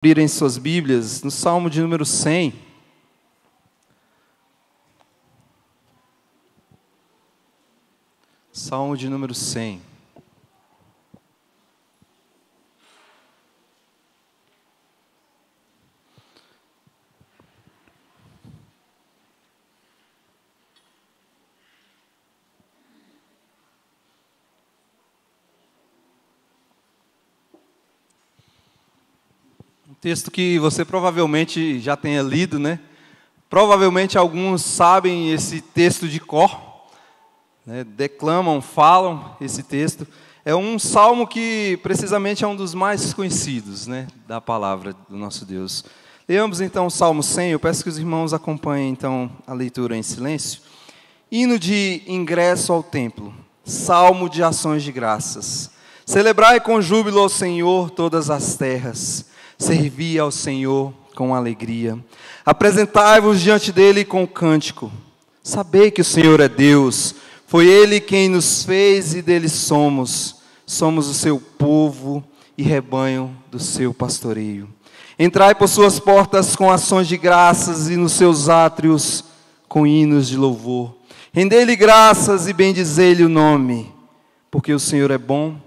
Abrirem suas Bíblias no Salmo de número 100. Salmo de número 100. Texto que você provavelmente já tenha lido, né? Provavelmente alguns sabem esse texto de cor, né? Declamam, falam esse texto. É um salmo que precisamente é um dos mais conhecidos, né? Da palavra do nosso Deus. Leamos então o Salmo 100, eu peço que os irmãos acompanhem então a leitura em silêncio. Hino de ingresso ao templo, salmo de ações de graças. Celebrai com júbilo ao Senhor todas as terras. Servi ao Senhor com alegria. Apresentai-vos diante dele com cântico. Sabei que o Senhor é Deus. Foi Ele quem nos fez e dele somos. Somos o seu povo e rebanho do seu pastoreio. Entrai por suas portas com ações de graças e nos seus átrios com hinos de louvor. Rendei-lhe graças e bendizei-lhe o nome. Porque o Senhor é bom,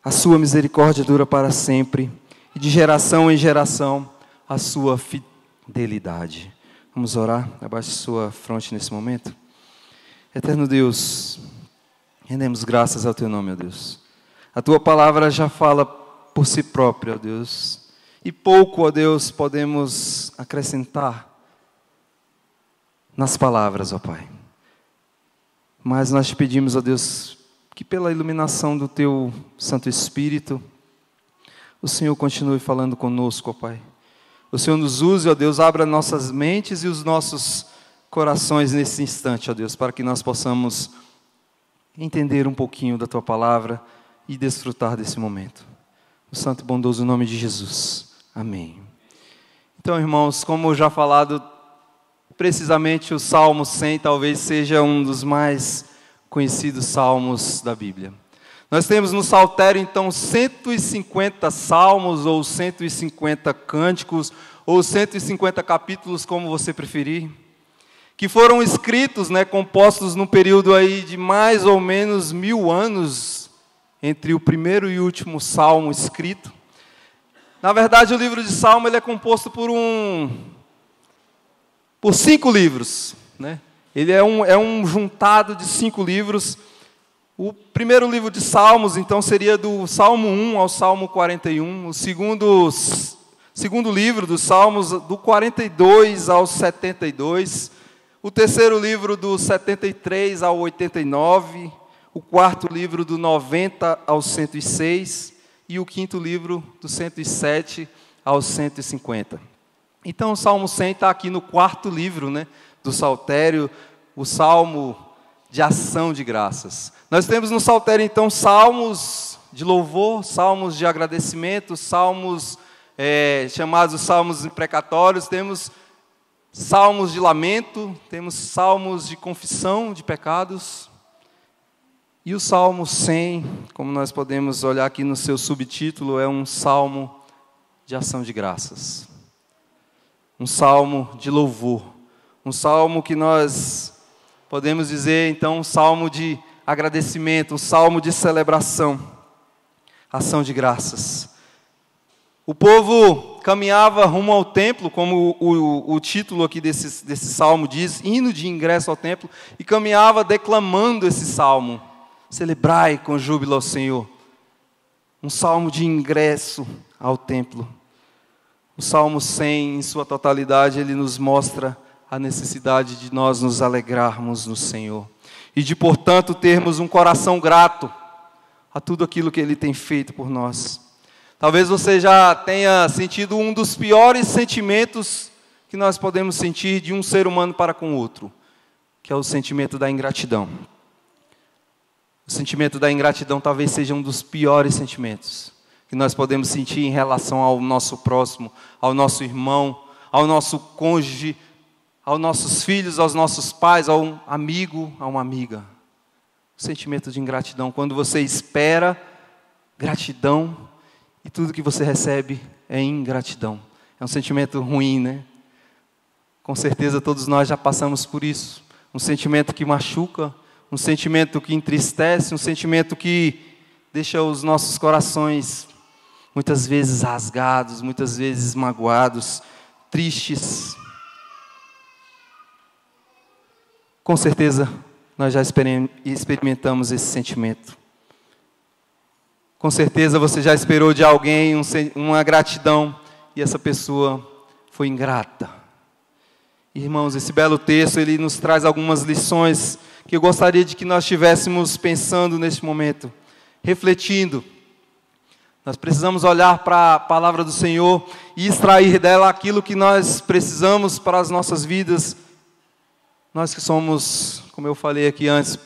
a sua misericórdia dura para sempre. E de geração em geração, a sua fidelidade. Vamos orar? Abaixe sua fronte nesse momento. Eterno Deus, rendemos graças ao Teu nome, ó Deus. A Tua palavra já fala por si própria, ó Deus. E pouco, ó Deus, podemos acrescentar nas palavras, ó Pai. Mas nós te pedimos, ó Deus, que pela iluminação do Teu Santo Espírito, o Senhor continue falando conosco, ó Pai. O Senhor nos use, ó Deus, abra nossas mentes e os nossos corações nesse instante, ó Deus, para que nós possamos entender um pouquinho da Tua palavra e desfrutar desse momento. No santo e bondoso nome de Jesus. Amém. Então, irmãos, como já falado, precisamente o Salmo 100 talvez seja um dos mais conhecidos salmos da Bíblia. Nós temos no Saltério, então, 150 salmos, ou 150 cânticos, ou 150 capítulos, como você preferir, que foram escritos, né, compostos num período aí de mais ou menos 1000 anos, entre o primeiro e o último salmo escrito. Na verdade, o livro de Salmo ele é composto por 5 livros, né? Ele é um juntado de 5 livros. O primeiro livro de Salmos, então, seria do Salmo 1 ao Salmo 41. O segundo livro dos Salmos, do 42 ao 72. O terceiro livro, do 73 ao 89. O quarto livro, do 90 ao 106. E o quinto livro, do 107 ao 150. Então, o Salmo 100 está aqui no quarto livro, né, do Saltério, o Salmo de ação de graças. Nós temos no Saltério, então, salmos de louvor, salmos de agradecimento, salmos chamados salmos imprecatórios, temos salmos de lamento, temos salmos de confissão de pecados. E o Salmo 100, como nós podemos olhar aqui no seu subtítulo, é um salmo de ação de graças. Um salmo de louvor. Um salmo que nós podemos dizer, então, um salmo de agradecimento, um salmo de celebração, ação de graças. O povo caminhava rumo ao templo, como o título aqui desse salmo diz, hino de ingresso ao templo, e caminhava declamando esse salmo. Celebrai com júbilo ao Senhor. Um salmo de ingresso ao templo. O Salmo 100, em sua totalidade, ele nos mostra a necessidade de nós nos alegrarmos no Senhor. E de, portanto, termos um coração grato a tudo aquilo que Ele tem feito por nós. Talvez você já tenha sentido um dos piores sentimentos que nós podemos sentir de um ser humano para com o outro, que é o sentimento da ingratidão. O sentimento da ingratidão talvez seja um dos piores sentimentos que nós podemos sentir em relação ao nosso próximo, ao nosso irmão, ao nosso cônjuge, aos nossos filhos, aos nossos pais, a um amigo, a uma amiga. O sentimento de ingratidão, quando você espera gratidão e tudo que você recebe é ingratidão. É um sentimento ruim, né? Com certeza todos nós já passamos por isso. Um sentimento que machuca, um sentimento que entristece, um sentimento que deixa os nossos corações muitas vezes rasgados, muitas vezes magoados, tristes. Com certeza nós já experimentamos esse sentimento. Com certeza você já esperou de alguém uma gratidão e essa pessoa foi ingrata. Irmãos, esse belo texto, ele nos traz algumas lições que eu gostaria de que nós estivéssemos pensando neste momento, refletindo. Nós precisamos olhar para a palavra do Senhor e extrair dela aquilo que nós precisamos para as nossas vidas. Nós que somos, como eu falei aqui antes,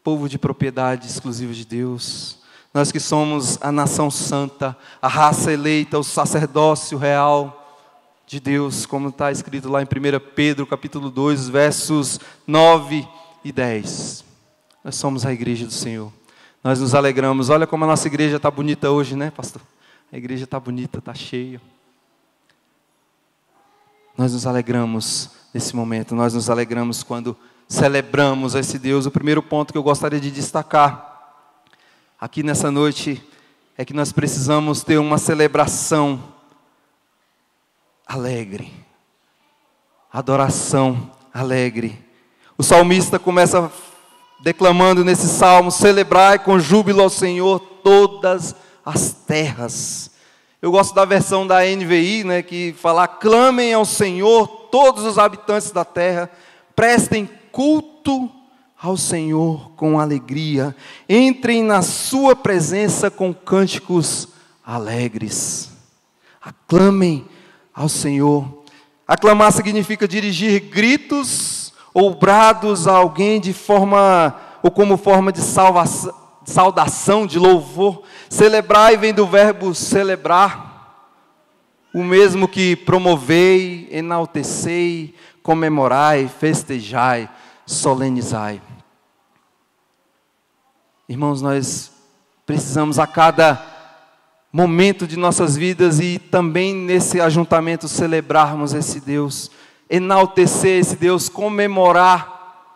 povo de propriedade exclusiva de Deus. Nós que somos a nação santa, a raça eleita, o sacerdócio real de Deus, como está escrito lá em 1 Pedro, capítulo 2, versos 9 e 10. Nós somos a igreja do Senhor. Nós nos alegramos. Olha como a nossa igreja está bonita hoje, né, pastor? A igreja está bonita, está cheia. Nós nos alegramos nesse momento. Nós nos alegramos quando celebramos esse Deus. O primeiro ponto que eu gostaria de destacar aqui nessa noite é que nós precisamos ter uma celebração alegre. Adoração alegre. O salmista começa declamando nesse salmo: celebrai com júbilo ao Senhor todas as terras. Eu gosto da versão da NVI, né, que fala: clamem ao Senhor todos os habitantes da terra, prestem culto ao Senhor com alegria, entrem na sua presença com cânticos alegres. Aclamem ao Senhor. Aclamar significa dirigir gritos ou brados a alguém de forma, ou como forma de saudação, de louvor. Celebrai vem do verbo celebrar, o mesmo que promovei, enaltecei, comemorai, festejai, solenizai. Irmãos, nós precisamos a cada momento de nossas vidas e também nesse ajuntamento celebrarmos esse Deus, enaltecer esse Deus, comemorar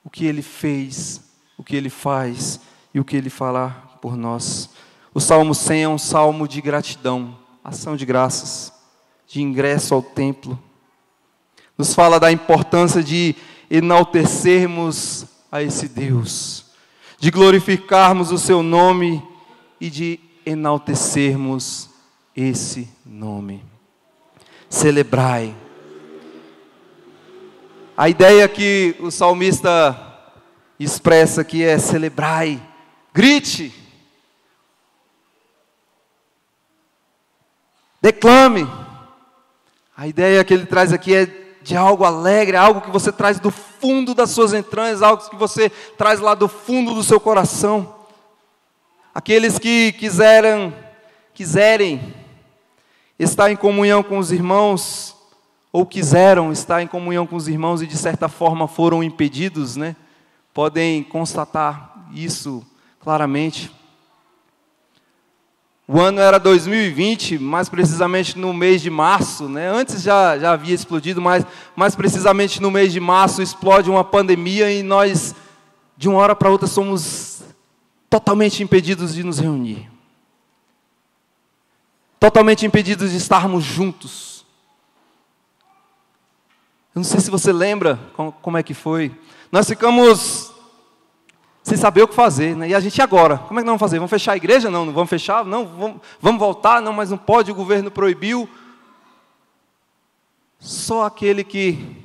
o que Ele fez, o que Ele faz e o que Ele fará por nós. O Salmo 100 é um salmo de gratidão, ação de graças, de ingresso ao templo. Nos fala da importância de enaltecermos a esse Deus, de glorificarmos o seu nome e de enaltecermos esse nome. Celebrai. A ideia que o salmista expressa aqui é: celebrai, grite, declame. A ideia que ele traz aqui é de algo alegre, algo que você traz do fundo das suas entranhas, algo que você traz lá do fundo do seu coração. Aqueles que quiserem estar em comunhão com os irmãos, ou quiseram estar em comunhão com os irmãos e de certa forma foram impedidos, né? Podem constatar isso claramente. O ano era 2020, mais precisamente no mês de março, né? Antes já havia explodido, mas mais precisamente no mês de março explode uma pandemia e nós, de uma hora para outra, somos totalmente impedidos de nos reunir. Totalmente impedidos de estarmos juntos. Eu não sei se você lembra como é que foi. Nós ficamos sem saber o que fazer, né? E a gente agora, como é que nós vamos fazer? Vamos fechar a igreja? Não vamos fechar? Não, vamos voltar? Não, mas não pode, o governo proibiu. Só aquele que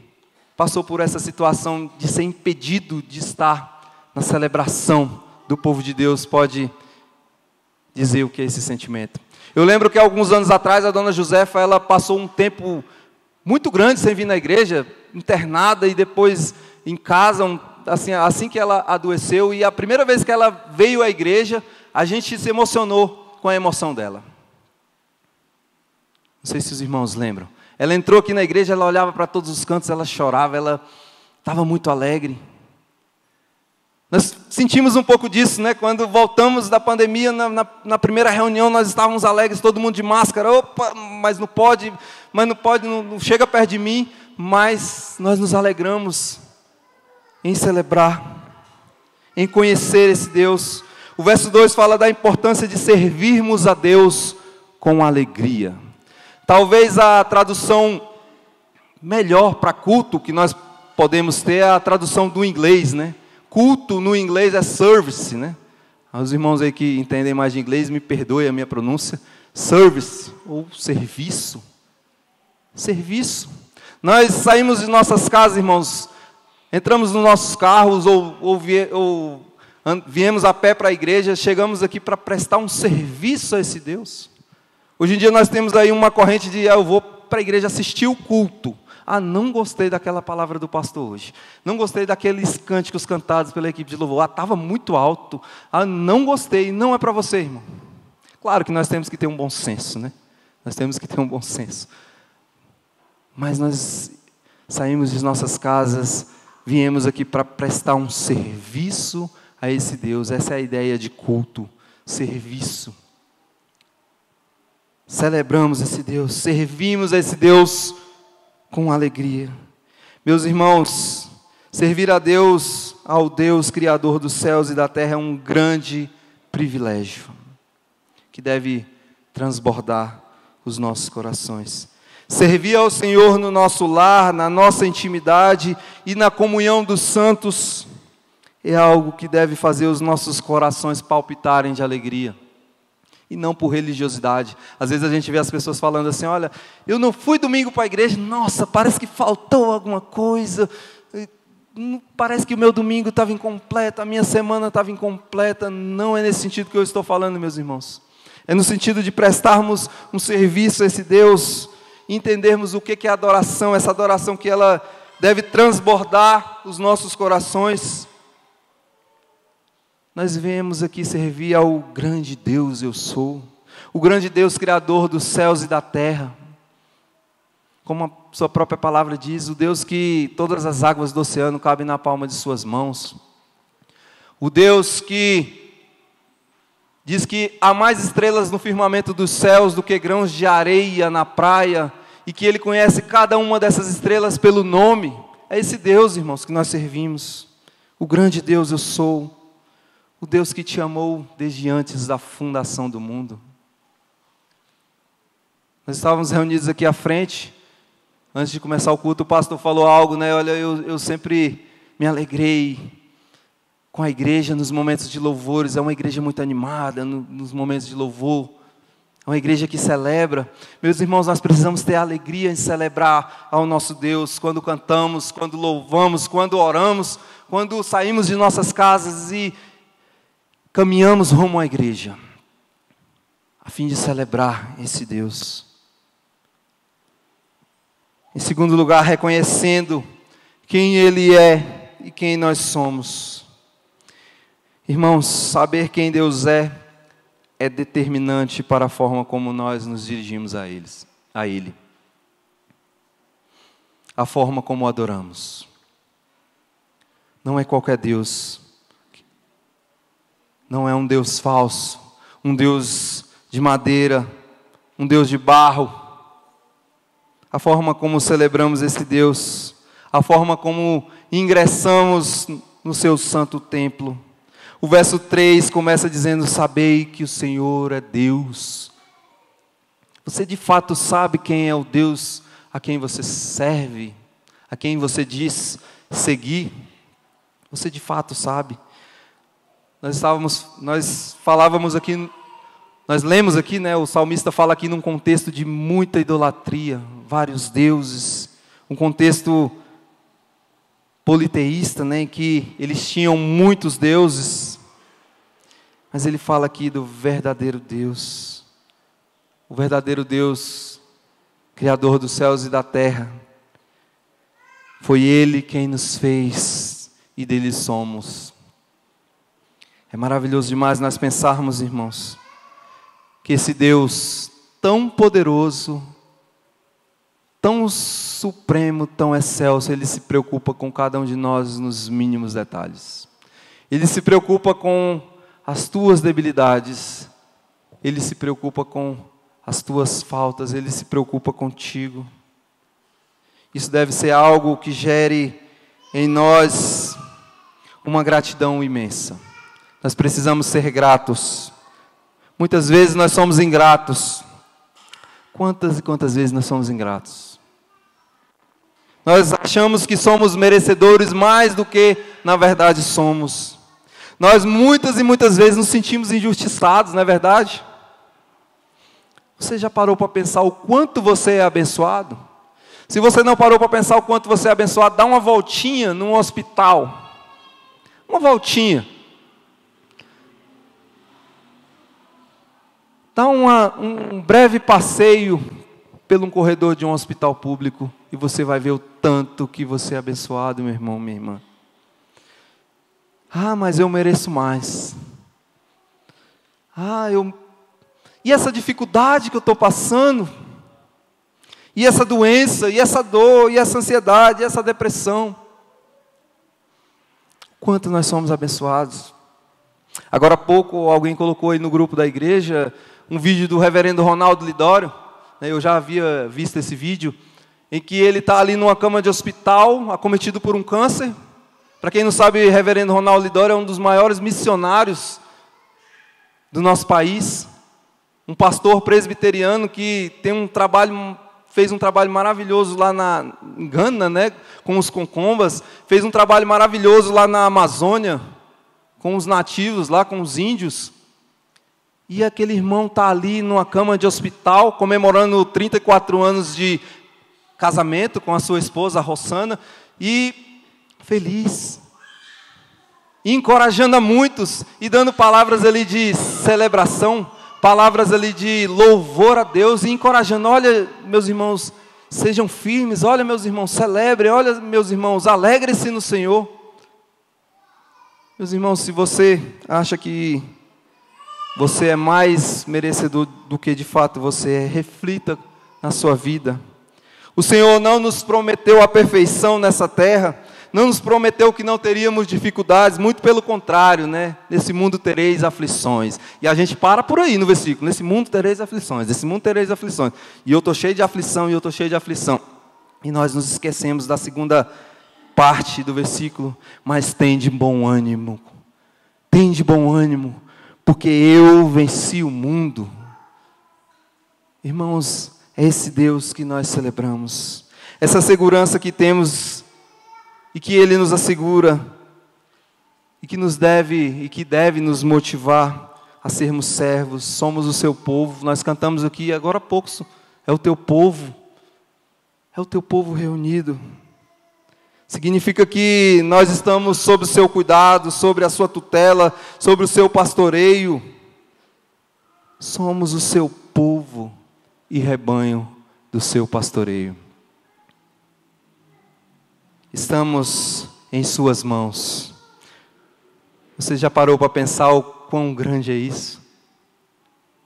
passou por essa situação de ser impedido de estar na celebração do povo de Deus pode dizer o que é esse sentimento. Eu lembro que alguns anos atrás a dona Josefa, ela passou um tempo muito grande sem vir na igreja, internada e depois em casa, assim que ela adoeceu, e a primeira vez que ela veio à igreja, a gente se emocionou com a emoção dela. Não sei se os irmãos lembram. Ela entrou aqui na igreja, ela olhava para todos os cantos, ela chorava, ela estava muito alegre. Nós sentimos um pouco disso, né? Quando voltamos da pandemia, na primeira reunião, nós estávamos alegres, todo mundo de máscara. Opa, mas não pode, não chega perto de mim. Mas nós nos alegramos em celebrar, em conhecer esse Deus. O verso 2 fala da importância de servirmos a Deus com alegria. Talvez a tradução melhor para culto que nós podemos ter é a tradução do inglês, né? Culto no inglês é service, né? Os irmãos aí que entendem mais de inglês, me perdoem a minha pronúncia. Service, ou serviço. Serviço. Nós saímos de nossas casas, irmãos, entramos nos nossos carros ou viemos a pé para a igreja, chegamos aqui para prestar um serviço a esse Deus. Hoje em dia nós temos aí uma corrente de, eu vou para a igreja assistir o culto. Não gostei daquela palavra do pastor hoje. Não gostei daqueles cânticos cantados pela equipe de louvor. Estava muito alto. Não gostei. Não é para você, irmão. Claro que nós temos que ter um bom senso, né? Nós temos que ter um bom senso. Mas nós saímos de nossas casas, viemos aqui para prestar um serviço a esse Deus. Essa é a ideia de culto, serviço. Celebramos esse Deus, servimos a esse Deus com alegria. Meus irmãos, servir a Deus, ao Deus Criador dos céus e da terra, é um grande privilégio, que deve transbordar os nossos corações. Servir ao Senhor no nosso lar, na nossa intimidade e na comunhão dos santos, é algo que deve fazer os nossos corações palpitarem de alegria. E não por religiosidade. Às vezes a gente vê as pessoas falando assim, olha, eu não fui domingo para a igreja, nossa, parece que faltou alguma coisa, parece que o meu domingo estava incompleto, a minha semana estava incompleta. Não é nesse sentido que eu estou falando, meus irmãos. É no sentido de prestarmos um serviço a esse Deus, entendermos o que é adoração, essa adoração que ela deve transbordar os nossos corações. Nós viemos aqui servir ao grande Deus eu sou, o grande Deus Criador dos céus e da terra. Como a sua própria palavra diz, o Deus que todas as águas do oceano cabem na palma de suas mãos. O Deus que diz que há mais estrelas no firmamento dos céus do que grãos de areia na praia, e que Ele conhece cada uma dessas estrelas pelo nome. É esse Deus, irmãos, que nós servimos. O grande Deus eu sou. O Deus que te amou desde antes da fundação do mundo. Nós estávamos reunidos aqui à frente. Antes de começar o culto, o pastor falou algo, né? Olha, eu sempre me alegrei com a igreja nos momentos de louvores. É uma igreja muito animada nos momentos de louvor. É uma igreja que celebra. Meus irmãos, nós precisamos ter alegria em celebrar ao nosso Deus. Quando cantamos, quando louvamos, quando oramos, quando saímos de nossas casas e caminhamos rumo à igreja, a fim de celebrar esse Deus. Em segundo lugar, reconhecendo quem Ele é e quem nós somos. Irmãos, saber quem Deus é determinante para a forma como nós nos dirigimos a Ele. A forma como o adoramos. Não é qualquer Deus. Não é um Deus falso, um Deus de madeira, um Deus de barro. A forma como celebramos esse Deus, a forma como ingressamos no seu santo templo. O verso 3 começa dizendo, sabei que o Senhor é Deus. Você de fato sabe quem é o Deus a quem você serve, a quem você diz seguir? Você de fato sabe? Nós falávamos aqui, nós lemos aqui, né, o salmista fala aqui num contexto de muita idolatria, vários deuses, um contexto politeísta, né, em que eles tinham muitos deuses, mas ele fala aqui do verdadeiro Deus, o verdadeiro Deus, Criador dos céus e da terra. Foi Ele quem nos fez e dele somos. É maravilhoso demais nós pensarmos, irmãos, que esse Deus tão poderoso, tão supremo, tão excelso, Ele se preocupa com cada um de nós nos mínimos detalhes. Ele se preocupa com as tuas debilidades. Ele se preocupa com as tuas faltas. Ele se preocupa contigo. Isso deve ser algo que gere em nós uma gratidão imensa. Nós precisamos ser gratos. Muitas vezes nós somos ingratos. Quantas e quantas vezes nós somos ingratos? Nós achamos que somos merecedores mais do que na verdade somos. Nós muitas e muitas vezes nos sentimos injustiçados, não é verdade? Você já parou para pensar o quanto você é abençoado? Se você não parou para pensar o quanto você é abençoado, dá uma voltinha num hospital. Uma voltinha. Dá um breve passeio pelo corredor de um hospital público e você vai ver o tanto que você é abençoado, meu irmão, minha irmã. Ah, mas eu mereço mais. E essa dificuldade que eu estou passando? E essa doença, e essa dor, e essa ansiedade, e essa depressão? Quanto nós somos abençoados. Agora há pouco alguém colocou aí no grupo da igreja um vídeo do reverendo Ronaldo Lidório. Eu já havia visto esse vídeo, em que ele está ali numa cama de hospital, acometido por um câncer. Para quem não sabe, o reverendo Ronaldo Lidório é um dos maiores missionários do nosso país. Um pastor presbiteriano que fez um trabalho maravilhoso lá em Gana, né, com os concombas. Fez um trabalho maravilhoso lá na Amazônia, com os nativos lá, com os índios. E aquele irmão está ali numa cama de hospital, comemorando 34 anos de casamento com a sua esposa, a Rossana, e feliz, e encorajando a muitos, e dando palavras ali de celebração, palavras ali de louvor a Deus, e encorajando: olha, meus irmãos, sejam firmes, olha, meus irmãos, celebrem, olha, meus irmãos, alegrem-se no Senhor. Meus irmãos, se você acha que você é mais merecedor do que de fato você é, reflita na sua vida. O Senhor não nos prometeu a perfeição nessa terra, não nos prometeu que não teríamos dificuldades, muito pelo contrário, né? Nesse mundo tereis aflições. E a gente para por aí no versículo: nesse mundo tereis aflições, nesse mundo tereis aflições. E eu estou cheio de aflição, e eu estou cheio de aflição. E nós nos esquecemos da segunda parte do versículo: mas tende bom ânimo, porque eu venci o mundo. Irmãos, é esse Deus que nós celebramos, essa segurança que temos e que Ele nos assegura e que deve nos motivar a sermos servos. Somos o seu povo. Nós cantamos aqui agora há pouco: é o teu povo reunido. Significa que nós estamos sob o seu cuidado, sobre a sua tutela, sobre o seu pastoreio. Somos o seu povo e rebanho do seu pastoreio. Estamos em suas mãos. Você já parou para pensar o quão grande é isso?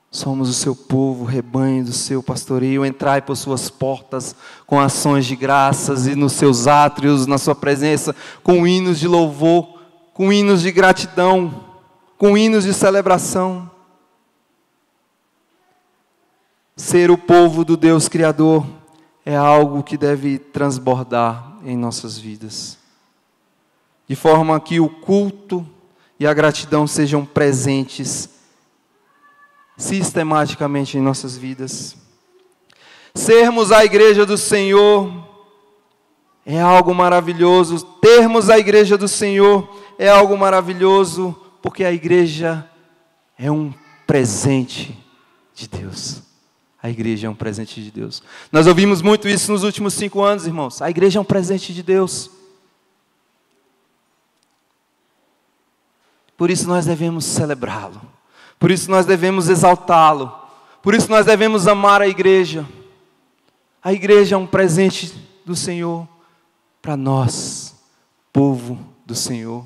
Somos o seu povo, rebanho do seu pastoreio. Entrai por suas portas com ações de graças, e nos seus átrios, na sua presença, com hinos de louvor, com hinos de gratidão, com hinos de celebração. Ser o povo do Deus Criador é algo que deve transbordar em nossas vidas, de forma que o culto e a gratidão sejam presentes sistematicamente em nossas vidas. Sermos a igreja do Senhor é algo maravilhoso. Termos a igreja do Senhor é algo maravilhoso, porque a igreja é um presente de Deus. A igreja é um presente de Deus. Nós ouvimos muito isso nos últimos 5 anos, irmãos. A igreja é um presente de Deus. Por isso nós devemos celebrá-lo. Por isso nós devemos exaltá-lo. Por isso nós devemos amar a igreja. A igreja é um presente do Senhor para nós, povo do Senhor.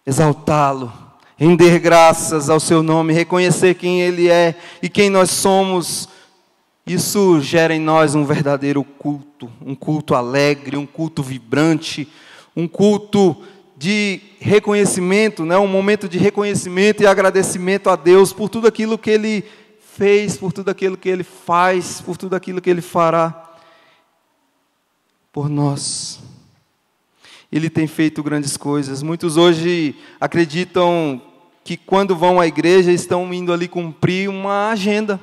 Exaltá-lo, render graças ao seu nome, reconhecer quem Ele é e quem nós somos, Isso gera em nós um verdadeiro culto, um culto alegre, um culto vibrante, um culto de reconhecimento, né? Um momento de reconhecimento e agradecimento a Deus por tudo aquilo que Ele fez, por tudo aquilo que Ele faz, por tudo aquilo que Ele fará por nós. Ele tem feito grandes coisas. Muitos hoje acreditam que quando vão à igreja estão indo ali cumprir uma agenda.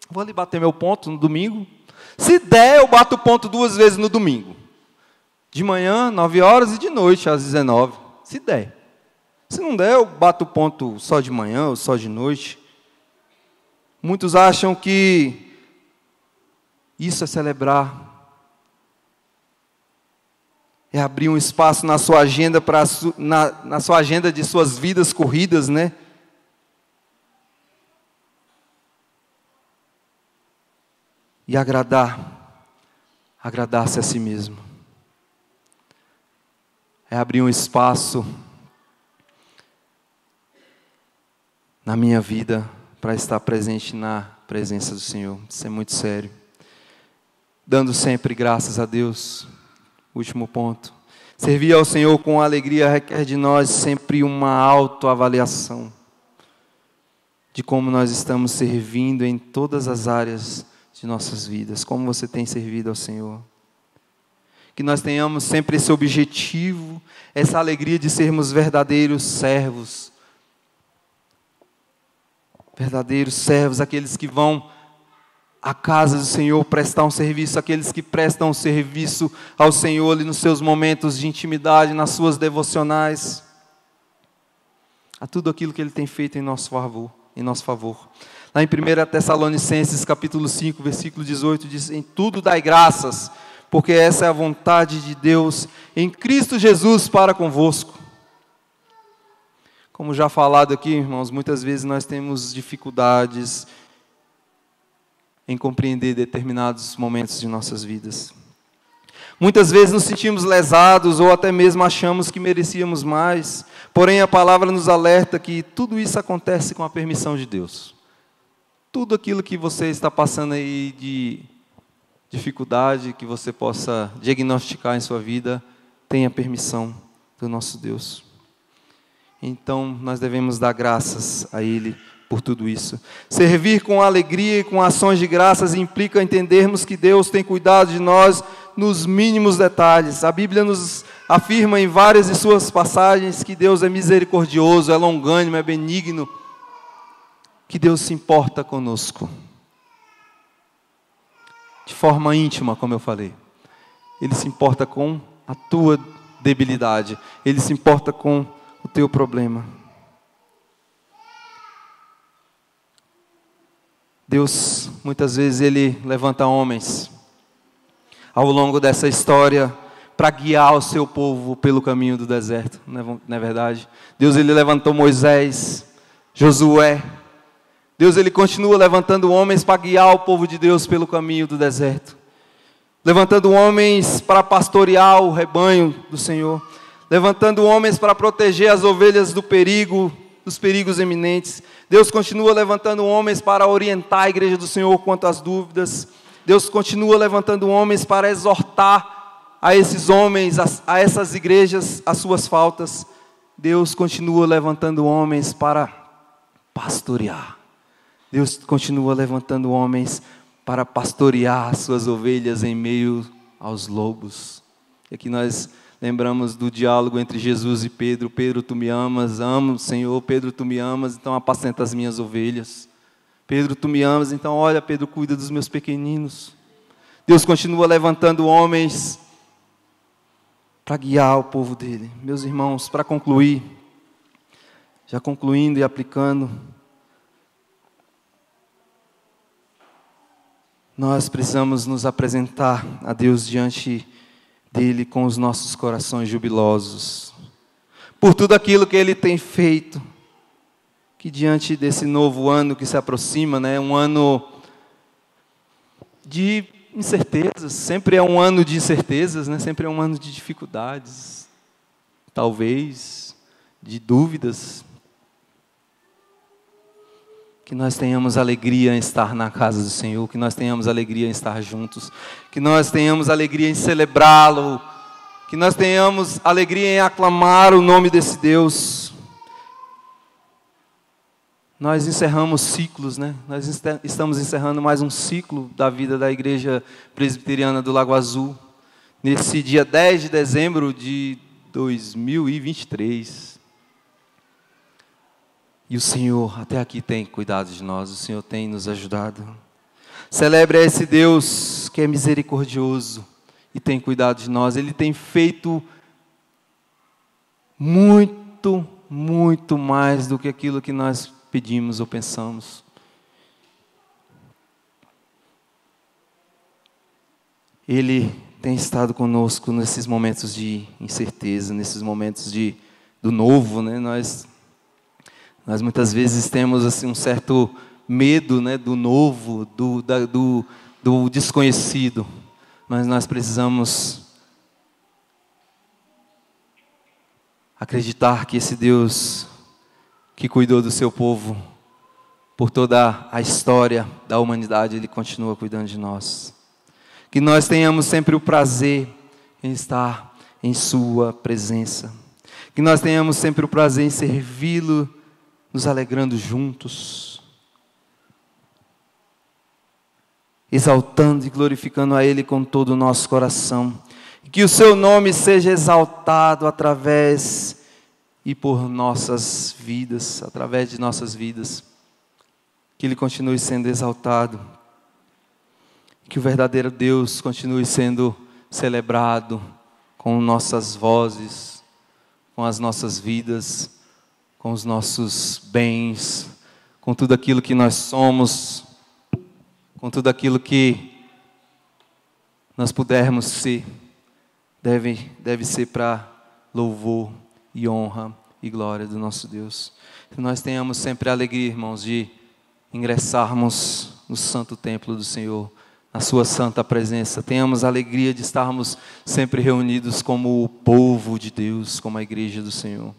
Vou ali bater meu ponto no domingo. Se der, eu bato o ponto 2 vezes no domingo. De manhã, 9 horas, e de noite, às 19. Se der. Se não der, eu bato o ponto só de manhã ou só de noite. Muitos acham que isso é celebrar. É abrir um espaço na sua agenda, na sua agenda de suas vidas corridas, né? E agradar-se a si mesmo. É abrir um espaço na minha vida para estar presente na presença do Senhor. Isso é muito sério. Dando sempre graças a Deus. Último ponto. Servir ao Senhor com alegria requer de nós sempre uma autoavaliação de como nós estamos servindo em todas as áreas de nossas vidas. Como você tem servido ao Senhor. Que nós tenhamos sempre esse objetivo, essa alegria de sermos verdadeiros servos. Verdadeiros servos, aqueles que vão à casa do Senhor prestar um serviço, aqueles que prestam um serviço ao Senhor ali nos seus momentos de intimidade, nas suas devocionais, a tudo aquilo que Ele tem feito em nosso favor. Lá em 1 Tessalonicenses capítulo 5, versículo 18, diz: em tudo dai graças, porque essa é a vontade de Deus em Cristo Jesus para convosco. Como já falado aqui, irmãos, muitas vezes nós temos dificuldades em compreender determinados momentos de nossas vidas. Muitas vezes nos sentimos lesados ou até mesmo achamos que merecíamos mais, porém a palavra nos alerta que tudo isso acontece com a permissão de Deus. Tudo aquilo que você está passando aí de dificuldade, que você possa diagnosticar em sua vida, tem a permissão do nosso Deus. Então nós devemos dar graças a Ele por tudo isso. Servir com alegria e com ações de graças implica entendermos que Deus tem cuidado de nós nos mínimos detalhes. A Bíblia nos afirma em várias de suas passagens que Deus é misericordioso, é longânimo, é benigno, que Deus se importa conosco. De forma íntima, como eu falei. Ele se importa com a tua debilidade. Ele se importa com o teu problema. Deus, muitas vezes, Ele levanta homens ao longo dessa história para guiar o seu povo pelo caminho do deserto, não é verdade? Deus, Ele levantou Moisés, Josué. Deus, Ele continua levantando homens para guiar o povo de Deus pelo caminho do deserto. Levantando homens para pastorear o rebanho do Senhor. Levantando homens para proteger as ovelhas dos perigos iminentes. Deus continua levantando homens para orientar a igreja do Senhor quanto às dúvidas. Deus continua levantando homens para exortar a esses homens, a essas igrejas, as suas faltas. Deus continua levantando homens para pastorear. Deus continua levantando homens para pastorear as suas ovelhas em meio aos lobos. E aqui nós lembramos do diálogo entre Jesus e Pedro. Pedro, tu me amas, amo, Senhor. Pedro, tu me amas, então apacenta as minhas ovelhas. Pedro, tu me amas, então olha, Pedro, cuida dos meus pequeninos. Deus continua levantando homens para guiar o povo dele. Meus irmãos, para concluir, já concluindo e aplicando, nós precisamos nos apresentar a Deus diante dele com os nossos corações jubilosos, por tudo aquilo que Ele tem feito, que diante desse novo ano que se aproxima, né, um ano de incertezas, sempre é um ano de incertezas, né, sempre é um ano de dificuldades, talvez, de dúvidas, Que nós tenhamos alegria em estar na casa do Senhor, que nós tenhamos alegria em estar juntos, que nós tenhamos alegria em celebrá-lo, que nós tenhamos alegria em aclamar o nome desse Deus. Nós encerramos ciclos, né? Nós estamos encerrando mais um ciclo da vida da Igreja Presbiteriana do Lago Azul, nesse dia 10 de dezembro de 2023. E o Senhor até aqui tem cuidado de nós, o Senhor tem nos ajudado. Celebre a esse Deus que é misericordioso e tem cuidado de nós. Ele tem feito muito, muito mais do que aquilo que nós pedimos ou pensamos. Ele tem estado conosco nesses momentos de incerteza, nesses momentos do novo, né? Nós muitas vezes temos assim, um certo medo, né, do novo, do desconhecido. Mas nós precisamos acreditar que esse Deus que cuidou do seu povo por toda a história da humanidade, Ele continua cuidando de nós. Que nós tenhamos sempre o prazer em estar em Sua presença. Que nós tenhamos sempre o prazer em servi-lo, nos alegrando juntos, exaltando e glorificando a Ele com todo o nosso coração. E que o Seu nome seja exaltado através e por nossas vidas, através de nossas vidas. Que Ele continue sendo exaltado. Que o verdadeiro Deus continue sendo celebrado com nossas vozes, com as nossas vidas, com os nossos bens, com tudo aquilo que nós somos, com tudo aquilo que nós pudermos ser, deve ser para louvor e honra e glória do nosso Deus. Que nós tenhamos sempre a alegria, irmãos, de ingressarmos no santo templo do Senhor, na sua santa presença. Tenhamos a alegria de estarmos sempre reunidos como o povo de Deus, como a igreja do Senhor.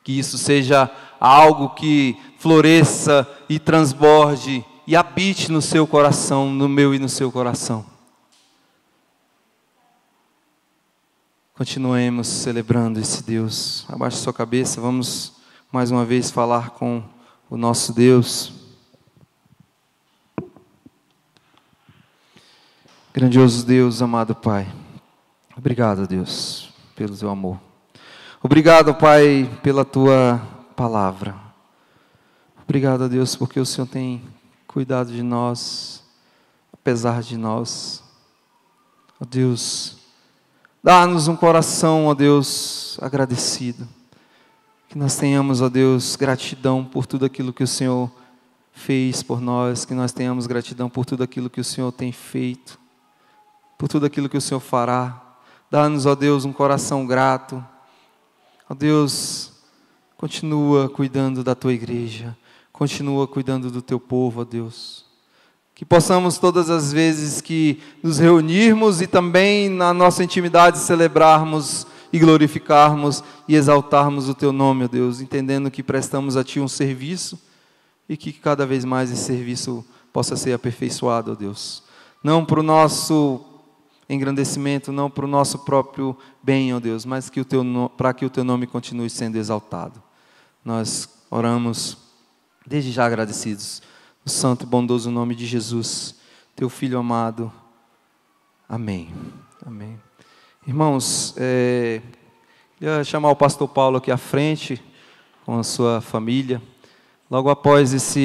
Que isso seja algo que floresça e transborde e habite no seu coração, no meu e no seu coração. Continuemos celebrando esse Deus. Abaixe sua cabeça, vamos mais uma vez falar com o nosso Deus. Grandioso Deus, amado Pai, obrigado, Deus, pelo Teu amor. Obrigado, Pai, pela Tua palavra. Obrigado, Deus, porque o Senhor tem cuidado de nós, apesar de nós. Ó Deus, dá-nos um coração, ó Deus, agradecido. Que nós tenhamos, ó Deus, gratidão por tudo aquilo que o Senhor fez por nós. Que nós tenhamos gratidão por tudo aquilo que o Senhor tem feito, por tudo aquilo que o Senhor fará. Dá-nos, ó Deus, um coração grato. Ó Deus, continua cuidando da Tua igreja, continua cuidando do Teu povo, ó Deus. Que possamos todas as vezes que nos reunirmos e também na nossa intimidade celebrarmos e glorificarmos e exaltarmos o Teu nome, ó Deus, entendendo que prestamos a Ti um serviço e que cada vez mais esse serviço possa ser aperfeiçoado, ó Deus. Não para o nosso engrandecimento, não para o nosso próprio bem, ó Deus, mas para que o Teu nome continue sendo exaltado. Nós oramos desde já agradecidos, no santo e bondoso nome de Jesus, Teu Filho amado. Amém. Amém. Irmãos, queria chamar o pastor Paulo aqui à frente, com a sua família. Logo após esse